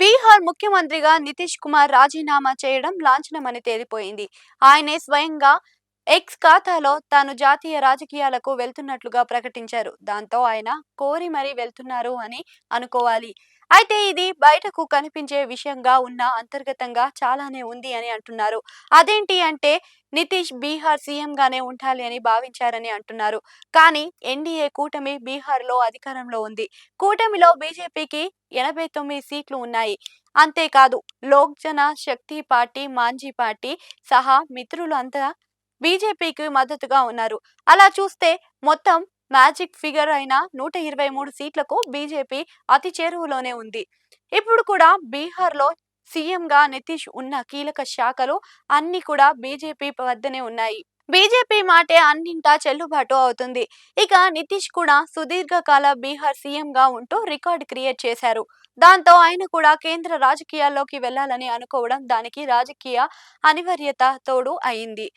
బీహార్ ముఖ్యమంత్రిగా నితీష్ కుమార్ రాజీనామా చేయడం లాంఛనమని తేలిపోయింది. ఆయనే స్వయంగా ఎక్స్ ఖాతాలో తాను జాతీయ రాజకీయాలకు వెళ్తున్నట్లుగా ప్రకటించారు. దాంతో ఆయన కోరి మరీ వెళ్తున్నారు అని అనుకోవాలి. అయితే ఇది బయటకు కనిపించే విషయంగా ఉన్న అంతర్గతంగా చాలానే ఉంది అని అంటున్నారు. అదేంటి అంటే నితీష్ బీహార్ సీఎంగానే ఉండాలి అని భావించారని అంటున్నారు. కానీ ఎన్డీఏ కూటమి బీహార్లో అధికారంలో ఉంది. కూటమిలో బీజేపీకి 89 సీట్లు ఉన్నాయి. అంతేకాదు లోక్ జన శక్తి పార్టీ, మాంఝీ పార్టీ సహా మిత్రులు అంతా బీజేపీకి మద్దతుగా ఉన్నారు. అలా చూస్తే మొత్తం మ్యాజిక్ ఫిగర్ అయిన 123 సీట్లకు బీజేపీ అతి చేరువలోనే ఉంది. ఇప్పుడు కూడా బీహార్లో సీఎంగా నితీష్ ఉన్న కీలక శాఖలు అన్ని కూడా బీజేపీ వద్దనే ఉన్నాయి. బీజేపీ మాటే అన్నింటా చెల్లుబాటు అవుతుంది. ఇక నితీష్ కూడా సుదీర్ఘకాల బీహార్ సీఎంగా ఉంటూ రికార్డు క్రియేట్ చేశారు. దాంతో ఆయన కూడా కేంద్ర రాజకీయాల్లోకి వెళ్లాలని అనుకోవడం దానికి రాజకీయ అనివార్యత తోడు అయింది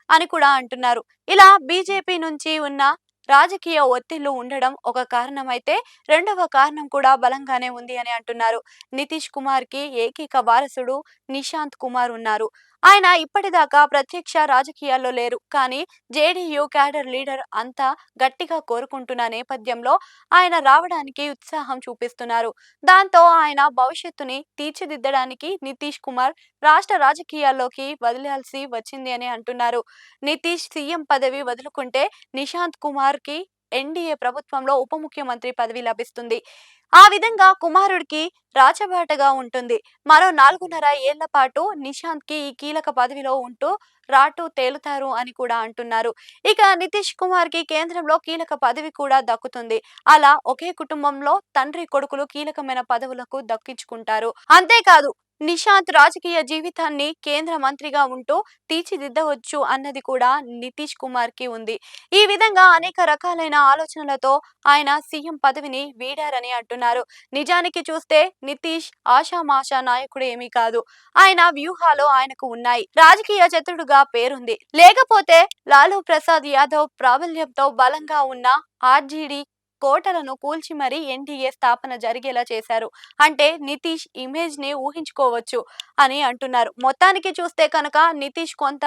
అని కూడా అంటున్నారు. ఇలా బీజేపీ నుంచి ఉన్న రాజకీయ ఒత్తిళ్లు ఉండడం ఒక కారణమైతే రెండవ కారణం కూడా బలంగానే ఉంది అని అంటున్నారు. నితీష్ కుమార్ కి ఏకైక వారసుడు నిశాంత్ కుమార్ ఉన్నారు. ఆయన ఇప్పటిదాకా ప్రత్యక్ష రాజకీయాల్లో లేరు. కానీ జేడీయూ క్యాడర్ లీడర్ అంతా గట్టిగా కోరుకుంటున్న నేపథ్యంలో ఆయన రావడానికి ఉత్సాహం చూపిస్తున్నారు. దాంతో ఆయన భవిష్యత్తుని తీర్చిదిద్దడానికి నితీష్ కుమార్ రాష్ట్ర రాజకీయాల్లోకి వదిలాల్సి వచ్చింది అని అంటున్నారు. నితీష్ సీఎం పదవి వదులుకుంటే నిశాంత్ కుమార్ కి ఎన్డీఏ ప్రభుత్వంలో ఉప ముఖ్యమంత్రి పదవి లభిస్తుంది. ఆ విధంగా కుమారుడికి రాచబాటగా ఉంటుంది. మరో 4.5 ఏళ్ల పాటు నిశాంత్ కి ఈ కీలక పదవిలో ఉంటూ రాటు తేలుతారు అని కూడా అంటున్నారు. ఇక నితీష్ కుమార్ కి కేంద్రంలో కీలక పదవి కూడా దక్కుతుంది. అలా ఒకే కుటుంబంలో తండ్రి కొడుకులు కీలకమైన పదవులకు దక్కించుకుంటారు. అంతేకాదు నిశాంత్ రాజకీయ జీవితాన్ని కేంద్ర మంత్రిగా ఉంటూ తీర్చిదిద్దవచ్చు అన్నది కూడా నితీష్ కుమార్ కి ఉంది. ఈ విధంగా అనేక రకాలైన ఆలోచనలతో ఆయన సీఎం పదవిని వీడారని అంటున్నారు. నిజానికి చూస్తే నితీష్ ఆషామాషా నాయకుడు ఏమీ కాదు. ఆయన వ్యూహాలు ఆయనకు ఉన్నాయి. రాజకీయ చతురుడుగా పేరుంది. లేకపోతే లాలూ ప్రసాద్ యాదవ్ ప్రాబల్యంతో బలంగా ఉన్న ఆర్జేడీ కోటలను కూల్చి మరీ ఎన్డీఏ స్థాపన జరిగేలా చేశారు. అంటే నితీష్ ఇమేజ్ ని ఊహించుకోవచ్చు అని అంటున్నారు. మొత్తానికి చూస్తే కనుక నితీష్ కొంత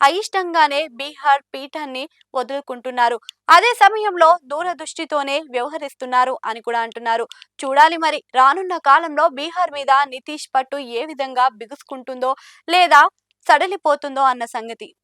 అయిష్టంగానే బీహార్ పీఠాన్ని వదులుకుంటున్నారు. అదే సమయంలో దూరదృష్టితోనే వ్యవహరిస్తున్నారు అని కూడా అంటున్నారు. చూడాలి మరి రానున్న కాలంలో బీహార్ మీద నితీష్ పట్టు ఏ విధంగా బిగుసుకుంటుందో లేదా సడలిపోతుందో అన్న సంగతి.